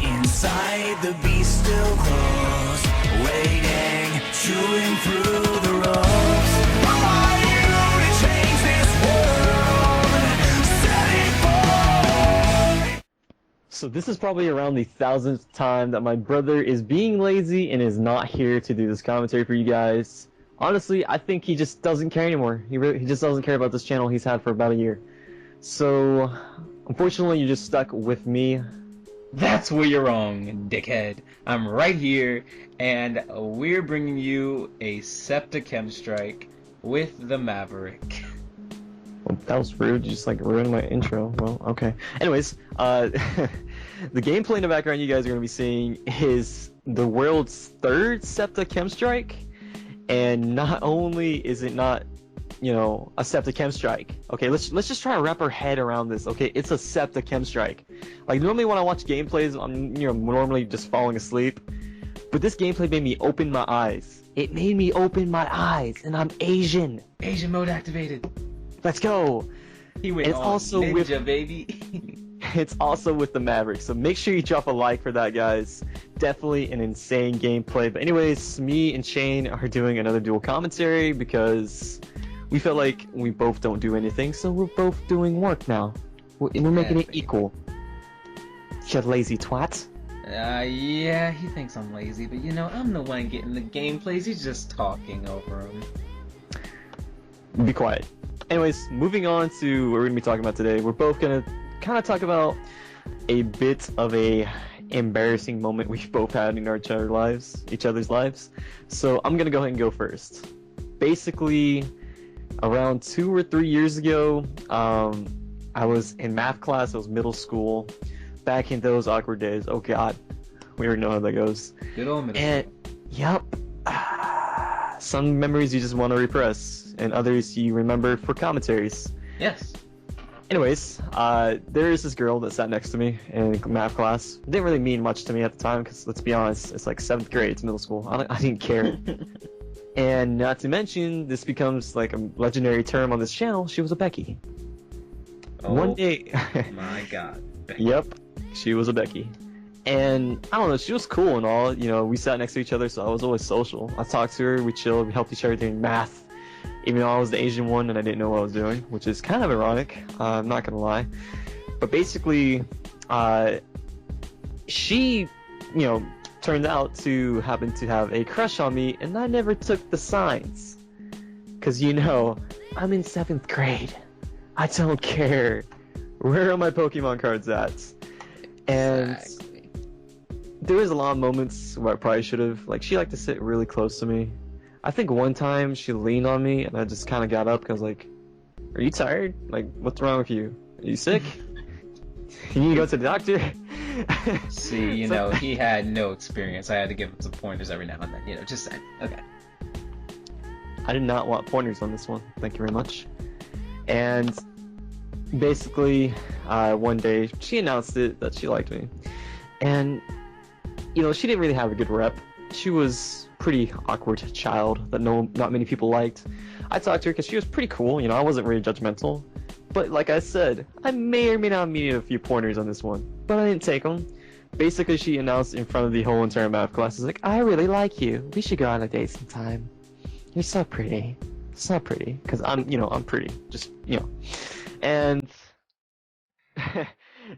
Inside the beast still grows, waiting, chewing through the ropes. Who are you to change this world? Set it forth. So this is probably around the 1000th time that my brother is being lazy and is not here to do this commentary for you guys. Honestly, I think he just doesn't care anymore. He just doesn't care about this channel he's had for about a year. So, unfortunately, you're just stuck with me. That's where you're wrong, dickhead. I'm right here, and we're bringing you a Septa KEM strike with the Maverick. Well, that was rude. You just like ruined my intro. Well, okay. Anyways, the gameplay in the background you guys are gonna be seeing is the world's 3rd Septa KEM strike, and not only is it not, you know, a Septa KEM strike. Okay, let's just try to wrap our head around this. Okay, it's a Septa KEM strike. Like normally when I watch gameplays, I'm normally just falling asleep, but this gameplay made me open my eyes. It made me open my eyes, and I'm Asian. Asian mode activated. Let's go. He went It's on also ninja, with baby. It's also with the Maverick, so make sure you drop a like for that, guys. Definitely an insane gameplay. But anyways, me and Shane are doing another dual commentary because we felt like we both don't do anything, so we're both doing work now. We're making it equal. You lazy twat. Yeah, he thinks I'm lazy, but you know, I'm the one getting the gameplays. He's just talking over him. Be quiet. Anyways, moving on to what we're gonna be talking about today. We're both gonna kind of talk about a bit of a embarrassing moment we've both had in each other's lives. So I'm gonna go ahead and go first. Basically, around 2 or 3 years ago, I was in math class. It was middle school. Back in those awkward days. Oh God, we already know how that goes. Good old middle school. Yep. Some memories you just want to repress, and others you remember for commentaries. Yes. Anyways, there is this girl that sat next to me in math class. It didn't really mean much to me at the time, because let's be honest, it's like 7th grade, it's middle school. I didn't care. And not to mention, this becomes like a legendary term on this channel, she was a Becky. Oh, one day... my God. Becky. Yep, she was a Becky. And I don't know, she was cool and all, you know, we sat next to each other, so I was always social. I talked to her, we chilled, we helped each other in math, even though I was the Asian one and I didn't know what I was doing, which is kind of ironic, I'm not gonna lie. But basically, she, you know, turned out to happen to have a crush on me, and I never took the signs. Cause you know, I'm in 7th grade. I don't care. Where are my Pokemon cards at? And Exactly. there was a lot of moments where I probably should have, like, she liked to sit really close to me. I think one time she leaned on me and I just kind of got up because, like, are you tired? Like, what's wrong with you? Are you sick? You need to go to the doctor? See, you know, he had no experience. I had to give him some pointers every now and then, you know, just saying. Okay. I did not want pointers on this one. Thank you very much. And basically, one day she announced it that she liked me. And, you know, she didn't really have a good rep. She was pretty awkward child that not many people liked. I talked to her because she was pretty cool, you know, I wasn't really judgmental. But like I said, I may or may not have needed a few pointers on this one, but I didn't take them. Basically, she announced in front of the whole entire math class, like, I really like you. We should go on a date sometime. You're so pretty. So pretty. Because I'm pretty. Just, you know. And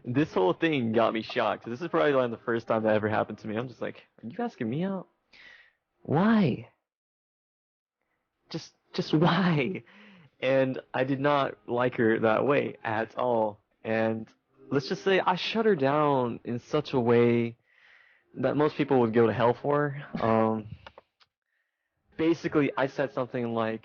this whole thing got me shocked. This is probably like the first time that ever happened to me. I'm just like, are you asking me out? Why? Just why? And I did not like her that way at all. And let's just say I shut her down in such a way that most people would go to hell for. Basically, I said something like,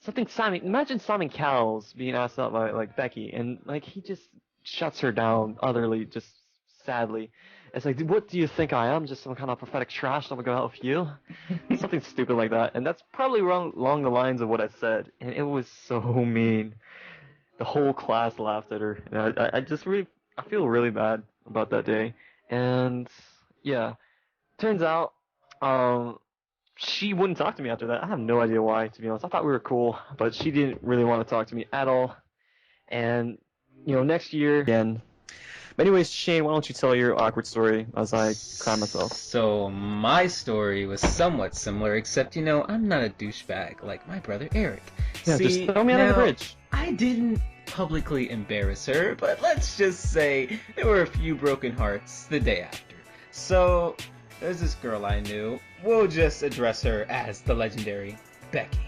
imagine Simon Cowell's being asked out by, like, Becky, and, like, he just shuts her down utterly, just sadly. It's like, what do you think I am? Just some kind of prophetic trash that will go out with you? Something stupid like that. And that's probably wrong along the lines of what I said. And it was so mean. The whole class laughed at her. And I feel really bad about that day. And, yeah. Turns out, she wouldn't talk to me after that. I have no idea why, to be honest. I thought we were cool, but she didn't really want to talk to me at all. And, you know, next year again. But anyways, Shane, why don't you tell your awkward story as I cry myself? So my story was somewhat similar, except I'm not a douchebag like my brother Eric. Yeah, just See, throw me under the now bridge. I didn't publicly embarrass her, but let's just say there were a few broken hearts the day after. So there's this girl I knew. We'll just address her as the legendary Becky.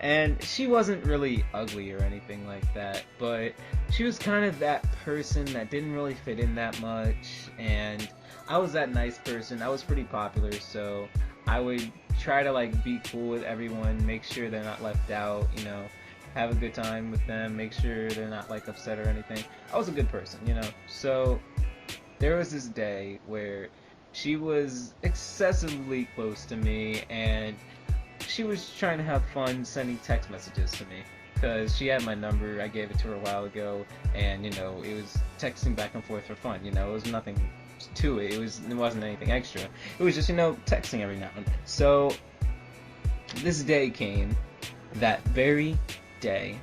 And she wasn't really ugly or anything like that, but she was kind of that person that didn't really fit in that much, and I was that nice person. I was pretty popular, so I would try to be cool with everyone, make sure they're not left out, have a good time with them, make sure they're not upset or anything. I was a good person, So there was this day where she was excessively close to me, and she was trying to have fun sending text messages to me because she had my number. I gave it to her a while ago, and it was texting back and forth for fun. It was nothing to it. It wasn't anything extra. It was just texting every now and then. So this day came. That very day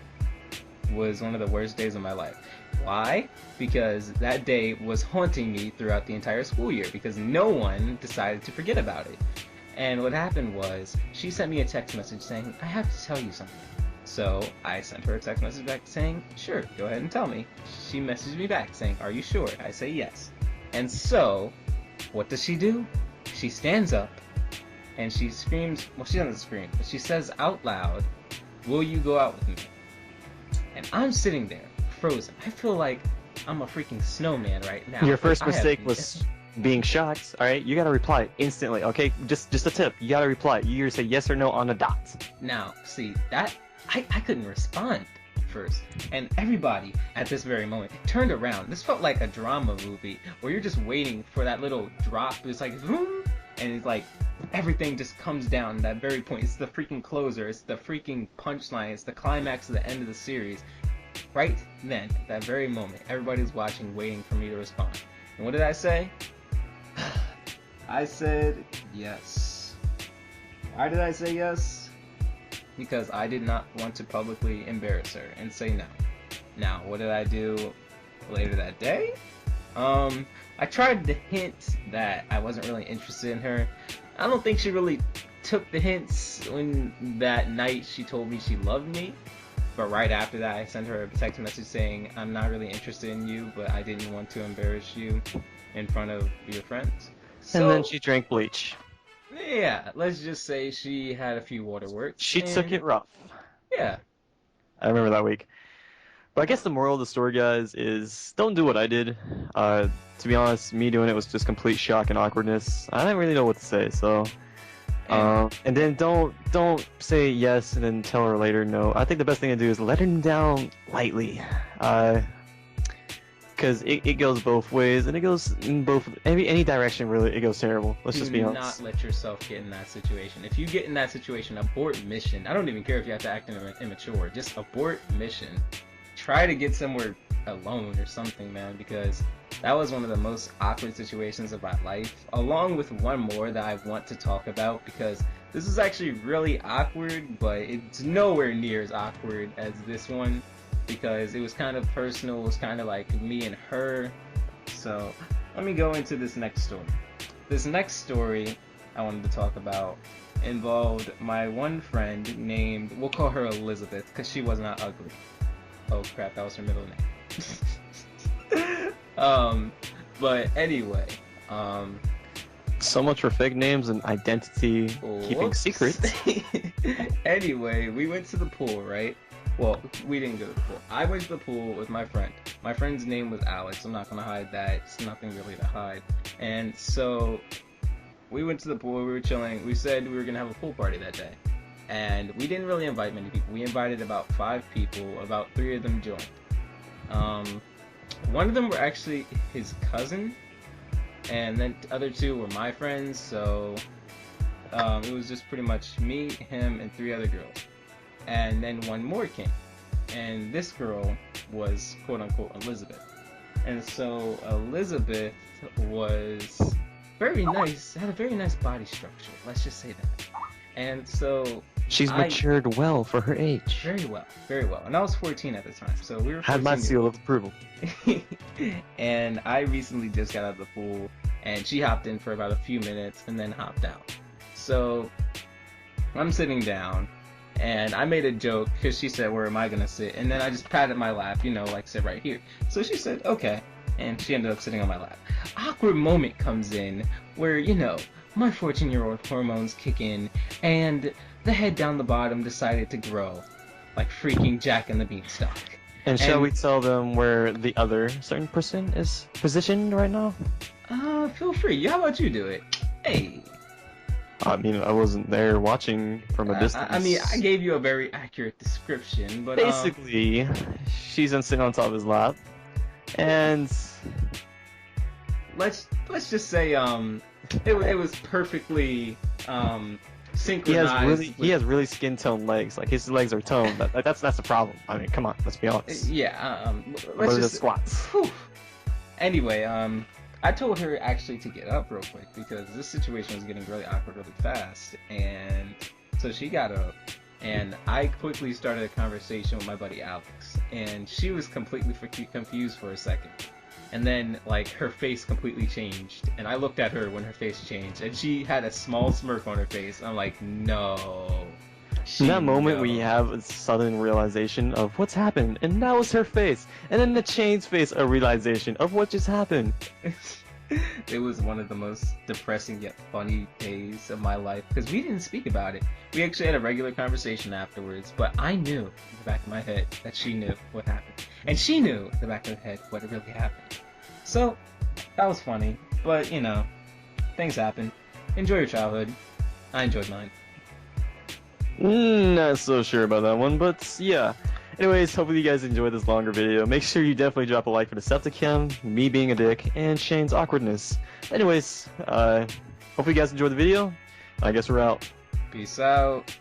was one of the worst days of my life. Why? Because that day was haunting me throughout the entire school year because no one decided to forget about it. And what happened was, she sent me a text message saying, I have to tell you something. So I sent her a text message back saying, sure, go ahead and tell me. She messaged me back saying, are you sure? I say yes. And so, what does she do? She stands up and she screams, well, she doesn't scream, but she says out loud, will you go out with me? And I'm sitting there, frozen. I feel like I'm a freaking snowman right now. Your first mistake was being shocked. All right, you gotta reply instantly. Okay, just a tip. You gotta reply. You either say yes or no on the dot. Now, see that I couldn't respond first, and everybody at this very moment turned around. This felt like a drama movie where you're just waiting for that little drop. It's like, vroom, and it's like everything just comes down at that very point. It's the freaking closer. It's the freaking punchline. It's the climax of the end of the series. Right then, at that very moment, everybody's watching, waiting for me to respond. And what did I say? I said yes. Why did I say yes? Because I did not want to publicly embarrass her and say no. Now, what did I do later that day? I tried to hint that I wasn't really interested in her. I don't think she really took the hints when that night she told me she loved me. But right after that, I sent her a text message saying, I'm not really interested in you, but I didn't want to embarrass you in front of your friends. So, And then she drank bleach. yeah, let's just say she had a few waterworks. She took it rough. Yeah. I remember that week. But I guess the moral of the story, guys, is don't do what I did. To be honest, me doing it was just complete shock and awkwardness. I didn't really know what to say, so... and then don't say yes and then tell her later no. I think the best thing to do is let her down lightly. Because it goes both ways, and it goes in both any direction. Really, it goes terrible. Let's just be Do honest. not let yourself get in that situation. If you get in that situation, abort mission. I don't even care if you have to act immature. Just abort mission. Try to get somewhere alone or something, man, because that was one of the most awkward situations of my life, along with one more that I want to talk about, because this is actually really awkward, but it's nowhere near as awkward as this one, because it was kind of personal. It was kind of like me and her. So let me go into this next story. This next story I wanted to talk about involved my one friend named, we'll call her Elizabeth, because she was not ugly. Oh crap, that was her middle name. But anyway, So much for fake names and identity keeping whoops. secrets. Anyway, we went to the pool, right? Well, we didn't go to the pool. I went to the pool with my friend. My friend's name was Alex. I'm not gonna hide that. It's nothing really to hide. And so we went to the pool. We were chilling. We said we were gonna have a pool party that day, and we didn't really invite many people. We invited about 5 people. About 3 of them joined. One of them were actually his cousin, and then the other 2 were my friends. So it was just pretty much me, him, and 3 other girls. And then one more came, and this girl was quote-unquote Elizabeth. And so Elizabeth was very nice, had a very nice body structure, let's just say that. And so She's I- matured well for her age. Very well, very well. And I was 14 at the time, so we were 14 Had my years seal of approval. and I recently just got out of the pool, and she hopped in for about a few minutes and then hopped out. So I'm sitting down, and I made a joke because she said, "Where am I gonna sit?" And then I just patted my lap, like sit right here. So she said, "Okay," and she ended up sitting on my lap. Awkward moment comes in where my 14-year-old hormones kick in, and the head down the bottom decided to grow, like freaking Jack and the Beanstalk. And shall we tell them where the other certain person is positioned right now? Feel free. How about you do it? Hey. I mean, I wasn't there watching from a distance. I mean, I gave you a very accurate description, but basically, she's sitting on top of his lap, and let's just say it was perfectly synchronized. He has really skin toned legs. Like his legs are toned. That's the problem. I mean, come on, let's be honest. Yeah. What Let's are the just squats? Whew. Anyway, I told her actually to get up real quick because this situation was getting really awkward really fast, and so she got up, and I quickly started a conversation with my buddy Alex, and she was completely confused for a second, and then like her face completely changed, and I looked at her when her face changed, and she had a small smirk on her face. I'm like, no. In that moment, we have a sudden realization of what's happened, and that was her face. And then the chain's face, a realization of what just happened. It was one of the most depressing yet funny days of my life because we didn't speak about it. We actually had a regular conversation afterwards, but I knew in the back of my head that she knew what happened. And she knew in the back of her head what really happened. So, that was funny, but things happen. Enjoy your childhood. I enjoyed mine. Not so sure about that one, but yeah. Anyways, hopefully you guys enjoyed this longer video. Make sure you definitely drop a like for the Septa KEM, me being a dick, and Shane's awkwardness. Anyways, hopefully you guys enjoyed the video. I guess we're out. Peace out.